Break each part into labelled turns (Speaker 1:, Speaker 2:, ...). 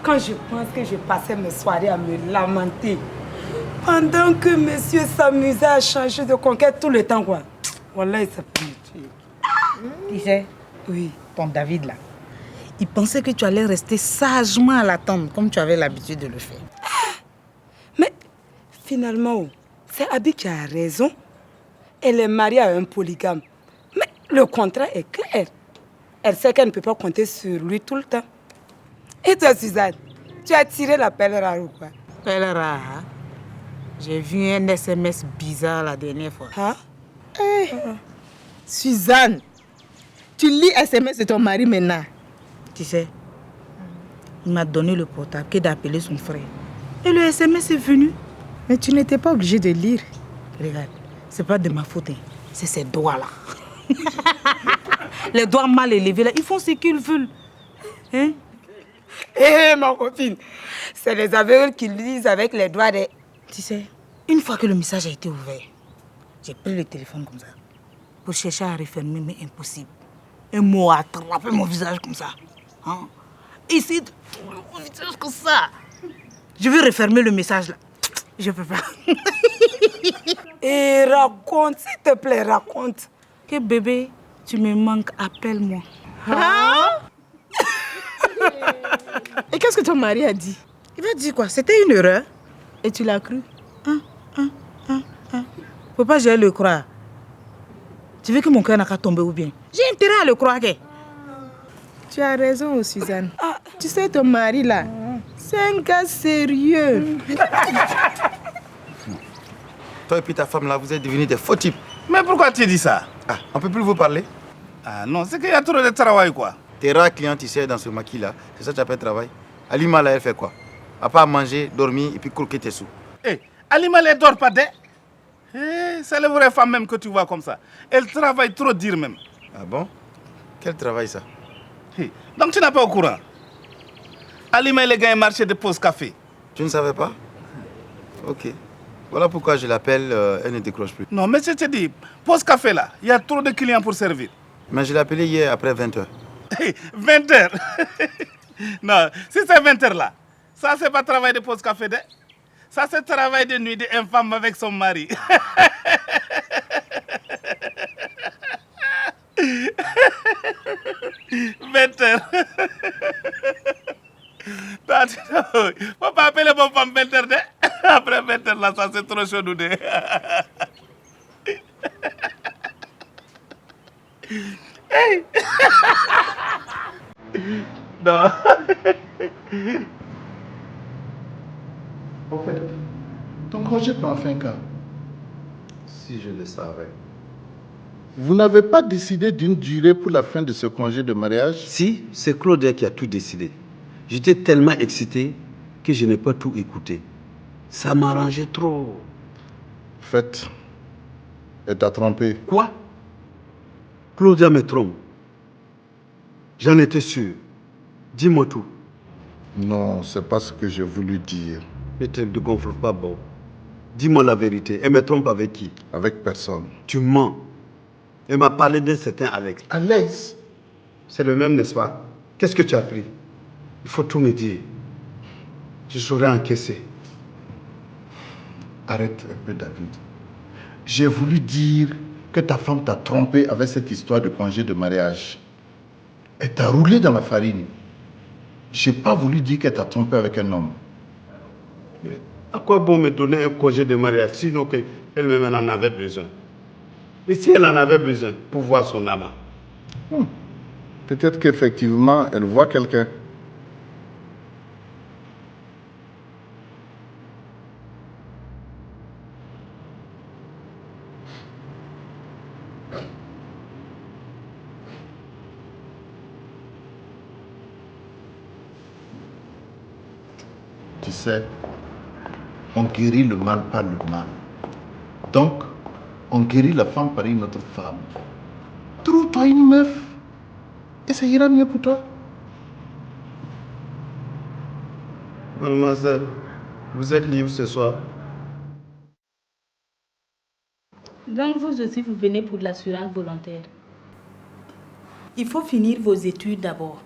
Speaker 1: Quand je pense que je passais mes soirées à me lamenter, pendant que monsieur s'amusait à changer de conquête tout le temps, quoi. Voilà, il s'appelle me tuer.
Speaker 2: Tu sais,
Speaker 1: Oui.
Speaker 2: ton David là, il pensait que tu allais rester sagement à l'attendre, comme tu avais l'habitude de le faire.
Speaker 1: Mais finalement, c'est Abby qui a raison. Elle est mariée à un polygame. Mais le contrat est clair. Elle sait qu'elle ne peut pas compter sur lui tout le temps. Et toi, Suzanne, tu as tiré la pelle rare ou quoi?
Speaker 2: Pelle rare, hein? J'ai vu un SMS bizarre la dernière fois.
Speaker 1: Hein?
Speaker 2: Suzanne, tu lis SMS de ton mari maintenant. Tu sais, il m'a donné le portable que d'appeler son frère. Et le SMS est venu. Mais tu n'étais pas obligé de lire. Regarde, c'est pas de ma faute, hein. C'est ces doigts-là. Les doigts mal élevés, là, ils font ce qu'ils veulent. Hein?
Speaker 1: Ma copine, c'est les aveugles qui lisent avec les doigts des...
Speaker 2: Tu sais, une fois que le message a été ouvert, j'ai pris le téléphone comme ça pour chercher à refermer, mais impossible. Un mot a attrapé mon visage comme ça. Hein? Essayer de trouver mon visage comme ça. Je veux refermer le message là. Je peux pas.
Speaker 1: Et raconte, s'il te plaît, raconte.
Speaker 2: Que bébé, tu me manques, appelle-moi.
Speaker 1: Hein?
Speaker 2: Et qu'est-ce que ton mari a dit? Il va dire quoi? C'était une erreur. Et tu l'as cru? Faut pas que j'aille le croire. Tu veux que mon cœur n'a qu'à tomber ou bien? J'ai intérêt à le croire. Tu as raison, Suzanne. Tu sais, ton mari là, c'est un gars sérieux.
Speaker 3: Toi et puis ta femme là, vous êtes devenus des faux types.
Speaker 4: Mais pourquoi tu dis ça?
Speaker 3: Ah, on peut plus vous parler?
Speaker 4: Ah non, c'est qu'il y a trop de travail quoi.
Speaker 3: Tes rares clients, tu sais, dans ce maquis là, c'est ça que tu appelles travail? Alima là, elle fait quoi? À part manger, dormir et puis croquer tes sous.
Speaker 4: Eh, Alima ne dort pas dès. C'est la vraie femme même que tu vois comme ça. Elle travaille trop dur même.
Speaker 3: Ah bon? Quel travail ça?
Speaker 4: Donc tu n'es pas au courant. Alima elle gagne un marché de pause café.
Speaker 3: Tu ne savais pas? Ok. Voilà pourquoi je l'appelle, elle ne décroche plus.
Speaker 4: Non mais je te dis, pause café là, il y a trop de clients pour servir.
Speaker 3: Mais je l'ai appelé hier après 20h.
Speaker 4: 20h. Non, si c'est 20h là, ça c'est pas travail de pause café de. Ça c'est travail de nuit d'une femme avec son mari. 20h. Faut pas appeler mon femme 20h de. Après 20h là, ça c'est trop chaud de. Hey. Non.
Speaker 5: En fait, ton congé prend fin quand?
Speaker 3: Si je le savais.
Speaker 5: Vous n'avez pas décidé d'une durée pour la fin de ce congé de mariage?
Speaker 6: Si, c'est Claudia qui a tout décidé. J'étais tellement excité que je n'ai pas tout écouté. Ça m'arrangeait trop.
Speaker 5: Fait, elle t'a trompé.
Speaker 6: Quoi? Claudia me trompe. J'en étais sûr. Dis-moi tout.
Speaker 5: Non, c'est pas ce que j'ai voulu dire.
Speaker 6: Ne te dégonfle pas, Bob. Dis-moi la vérité. Elle me trompe avec qui?
Speaker 5: Avec personne.
Speaker 6: Tu mens. Elle m'a parlé d'un certain Alex.
Speaker 5: Alex?
Speaker 6: C'est le même, n'est-ce pas? Qu'est-ce que tu as pris? Il faut tout me dire. Je saurais encaisser.
Speaker 5: Arrête un peu, David. J'ai voulu dire que ta femme t'a trompé avec cette histoire de congé de mariage. Elle t'a roulé dans la farine. J'ai pas voulu dire qu'elle t'a trompé avec un homme.
Speaker 6: À quoi bon me donner un congé de mariage sinon qu'elle-même en avait besoin? Et si elle en avait besoin pour voir son amant?
Speaker 5: Peut-être qu'effectivement, elle voit quelqu'un. Tu sais, on guérit le mal par le mal. Donc, on guérit la femme par une autre femme. Trouve-toi une meuf et ça ira mieux pour toi.
Speaker 6: Mademoiselle, vous êtes libre ce soir?
Speaker 2: Donc vous aussi, vous venez pour l'assurance volontaire. Il faut finir vos études d'abord.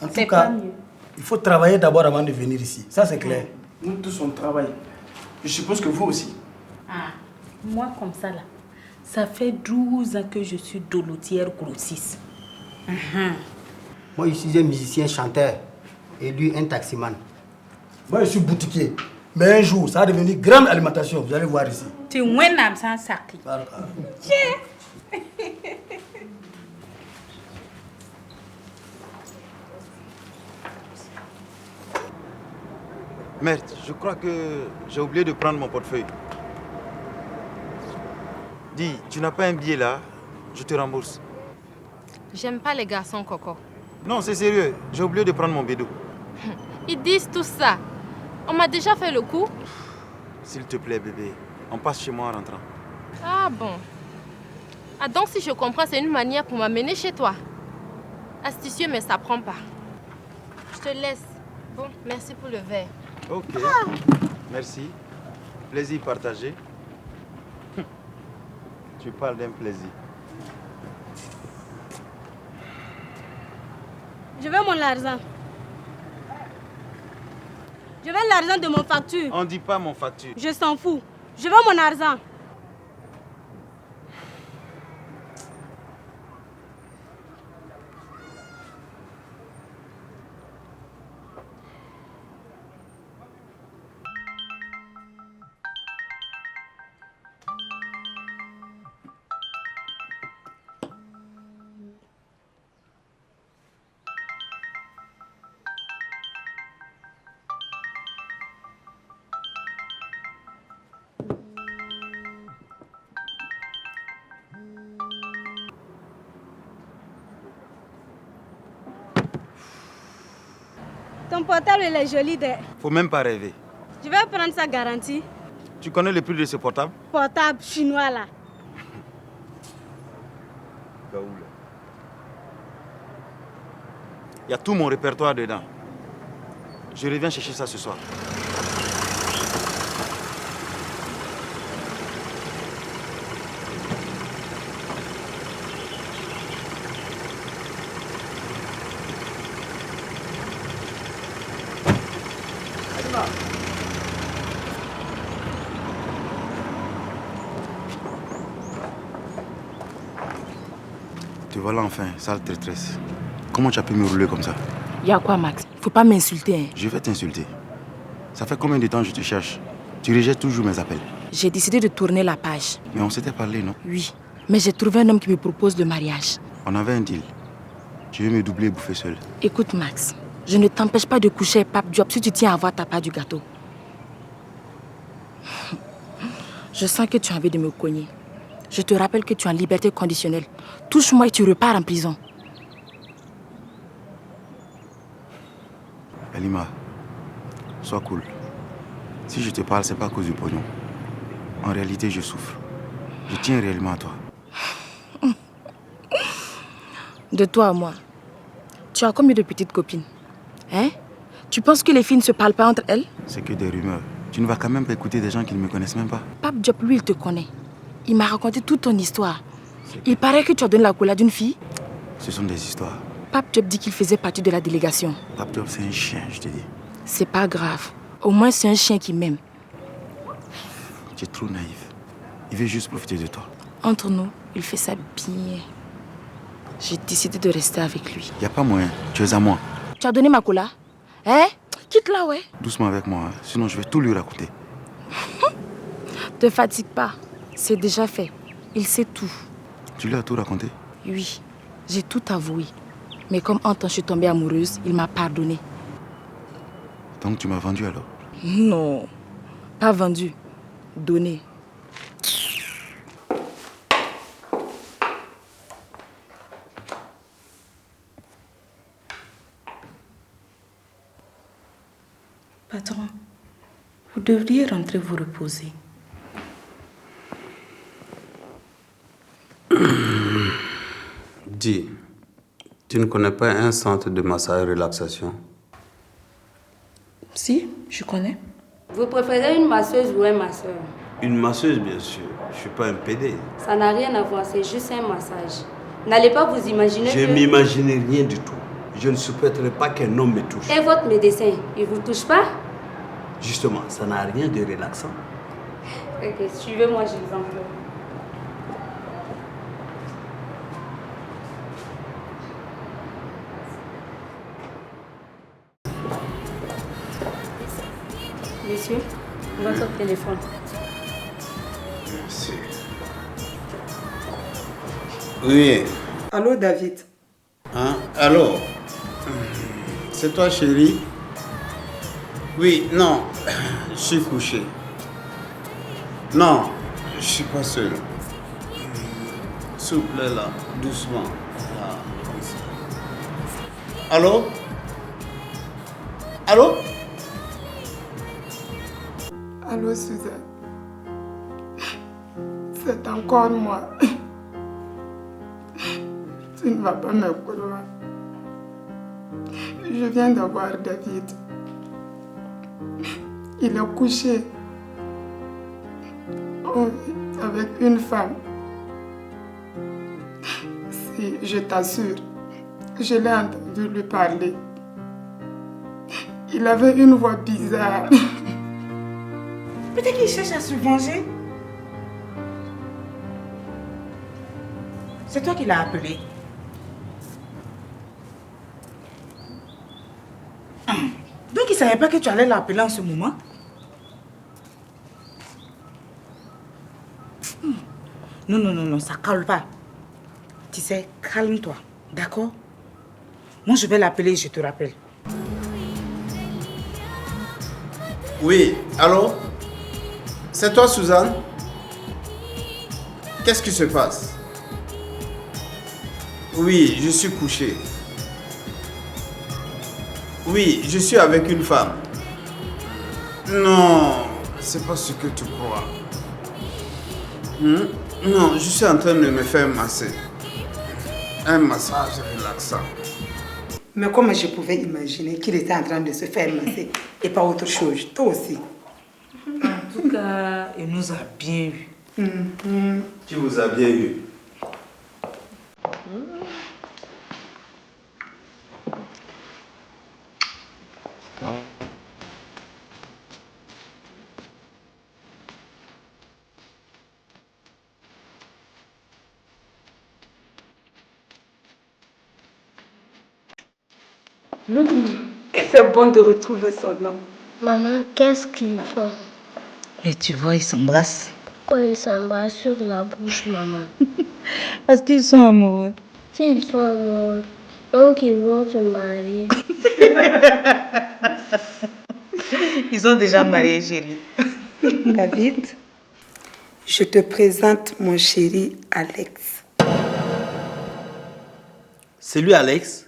Speaker 7: En tout cas, il faut travailler d'abord avant de venir ici. Ça, c'est clair. Nous tous, on travaille. Je suppose que vous aussi.
Speaker 2: Ah, moi comme ça là, ça fait 12 ans que je suis dolotière grossiste.
Speaker 8: Moi, je suis un musicien chanteur et lui, un taximan.
Speaker 7: Moi, je suis boutiquier. Mais un jour, ça va devenir grande alimentation. Vous allez voir ici.
Speaker 2: Tu es un âme sans sac.
Speaker 3: Merde, je crois que j'ai oublié de prendre mon portefeuille. Dis, tu n'as pas un billet là? Je te rembourse.
Speaker 9: J'aime pas les garçons, Coco.
Speaker 3: Non, c'est sérieux. J'ai oublié de prendre mon bédo.
Speaker 9: Ils disent tout ça. On m'a déjà fait le coup.
Speaker 3: S'il te plaît, bébé, on passe chez moi en rentrant.
Speaker 9: Ah bon. Ah donc si je comprends, c'est une manière pour m'amener chez toi. Astucieux, mais ça prend pas. Je te laisse. Bon, merci pour le verre.
Speaker 3: Ok, merci. Plaisir partagé. Tu parles d'un plaisir.
Speaker 10: Je veux mon argent. Je veux l'argent de mon facture.
Speaker 3: On dit pas mon facture.
Speaker 10: Je s'en fous. Je veux mon argent. Ton portable, il est joli.
Speaker 3: Faut même pas rêver.
Speaker 10: Je vais prendre sa garantie.
Speaker 3: Tu connais le prix de ce portable?
Speaker 10: Portable chinois là.
Speaker 3: Il y a tout mon répertoire dedans. Je reviens chercher ça ce soir. Te voilà enfin, sale traîtresse. Comment tu as pu me rouler comme ça?
Speaker 2: Y a quoi, Max? Faut pas m'insulter. Hein.
Speaker 3: Je vais t'insulter. Ça fait combien de temps que je te cherche? Tu rejettes toujours mes appels.
Speaker 2: J'ai décidé de tourner la page.
Speaker 3: Mais on s'était parlé, non?
Speaker 2: Oui, mais j'ai trouvé un homme qui me propose le mariage.
Speaker 3: On avait un deal. Tu veux me doubler et bouffer seul?
Speaker 2: Écoute, Max, je ne t'empêche pas de coucher avec Pape Diop si tu tiens à avoir ta part du gâteau. Je sens que tu as envie de me cogner. Je te rappelle que tu es en liberté conditionnelle. Touche-moi et tu repars en prison.
Speaker 3: Halima, sois cool. Si je te parle, c'est pas à cause du pognon. En réalité, je souffre. Je tiens réellement à toi.
Speaker 2: De toi à moi, tu as combien de petites copines? Hein? Tu penses que les filles ne se parlent pas entre elles?
Speaker 3: C'est que des rumeurs. Tu ne vas quand même pas écouter des gens qui ne me connaissent même pas.
Speaker 2: Pape Diop, lui, il te connaît. Il m'a raconté toute ton histoire. Il paraît que tu as donné la coulade d'une fille.
Speaker 3: Ce sont des histoires.
Speaker 2: Pape Diop dit qu'il faisait partie de la délégation.
Speaker 3: Pape Diop, c'est un chien, je te dis.
Speaker 2: C'est pas grave. Au moins, c'est un chien qui m'aime.
Speaker 3: Tu es trop naïf. Il veut juste profiter de toi.
Speaker 2: Entre nous, il fait ça bien. J'ai décidé de rester avec lui.
Speaker 3: Il n'y a pas moyen. Tu es à moi.
Speaker 2: Tu as donné ma cola? Hein?
Speaker 9: Quitte-la, ouais.
Speaker 3: Doucement avec moi, sinon je vais tout lui raconter.
Speaker 9: Te fatigue pas. C'est déjà fait. Il sait tout.
Speaker 3: Tu lui as tout raconté?
Speaker 9: Oui, j'ai tout avoué. Mais comme Anton, je suis tombée amoureuse, il m'a pardonné.
Speaker 3: Donc tu m'as vendu alors?
Speaker 9: Non, pas vendu. Donné.
Speaker 2: Patron, vous devriez rentrer vous reposer.
Speaker 6: Dis, tu ne connais pas un centre de massage et relaxation?
Speaker 2: Si, je connais.
Speaker 11: Vous préférez une masseuse ou un masseur?
Speaker 6: Une masseuse, bien sûr. Je ne suis pas un PD.
Speaker 11: Ça n'a rien à voir, c'est juste un massage. N'allez pas vous imaginer
Speaker 6: Je
Speaker 11: que...
Speaker 6: m'imaginais rien du tout. Je ne souhaiterais pas qu'un homme me touche.
Speaker 11: Et votre médecin, il vous touche pas?
Speaker 6: Justement, ça n'a rien de relaxant.
Speaker 11: Ok, suivez-moi, je vous en prie. Monsieur, votre téléphone.
Speaker 6: Merci. Oui.
Speaker 1: Allô, David?
Speaker 6: Hein? Allô? C'est toi, chérie? Oui, non. Je suis couché. Non, je suis pas seul. S'il vous plaît, là, doucement. Là, comme ça. Allô? Allô?
Speaker 1: Allô, Suzanne. C'est encore moi. Tu ne vas pas me croire. Je viens d'avoir David. Il est couché avec une femme. Si, je t'assure, je l'ai entendu lui parler. Il avait une voix bizarre.
Speaker 2: Peut-être qu'il cherche à se venger. C'est toi qui l'as appelé. Donc il ne savait pas que tu allais l'appeler en ce moment? Non, non, non, non, ça calme pas. Tu sais, calme-toi, d'accord? Moi, je vais l'appeler et je te rappelle.
Speaker 6: Oui, allô? C'est toi, Suzanne? Qu'est-ce qui se passe? Oui, je suis couché. Oui, je suis avec une femme. Non, c'est pas ce que tu crois. Non, je suis en train de me faire masser. Un massage relaxant.
Speaker 1: Mais comment je pouvais imaginer qu'il était en train de se faire masser et pas autre chose? Toi aussi.
Speaker 2: En tout cas, il nous a bien eu.
Speaker 6: Qui vous a bien eu?
Speaker 1: C'est bon de retrouver son nom.
Speaker 10: Maman, qu'est-ce qu'ils font?
Speaker 2: Et tu vois, ils s'embrassent.
Speaker 10: Pourquoi ils s'embrassent sur la bouche, maman?
Speaker 2: Parce qu'ils sont amoureux.
Speaker 10: S'ils sont amoureux, donc ils vont se marier.
Speaker 2: Ils sont déjà mariés, chérie.
Speaker 1: David, je te présente mon chéri Alex.
Speaker 6: C'est lui, Alex?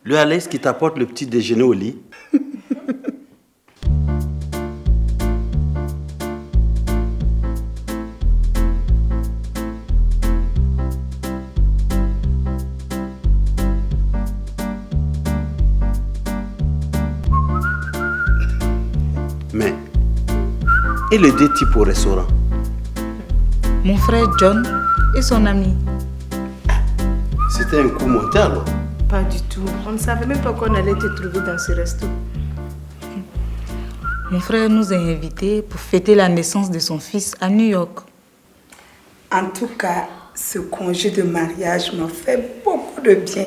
Speaker 6: Le Alex qui t'apporte le petit déjeuner au lit? Mais, et les deux types au restaurant?
Speaker 2: Mon frère John et son ami.
Speaker 6: C'était un coup monté alors?
Speaker 2: Pas du tout. On ne savait même pas qu'on allait te trouver dans ce resto. Mon frère nous a invités pour fêter la naissance de son fils à New York.
Speaker 1: En tout cas, ce congé de mariage m'a fait beaucoup de bien.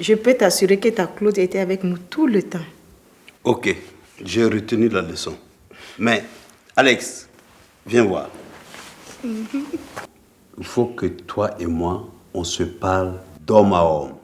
Speaker 2: Je peux t'assurer que ta Claude était avec nous tout le temps.
Speaker 6: Ok, j'ai retenu la leçon. Mais, Alex, viens voir. Il faut que toi et moi, on se parle d'homme à homme.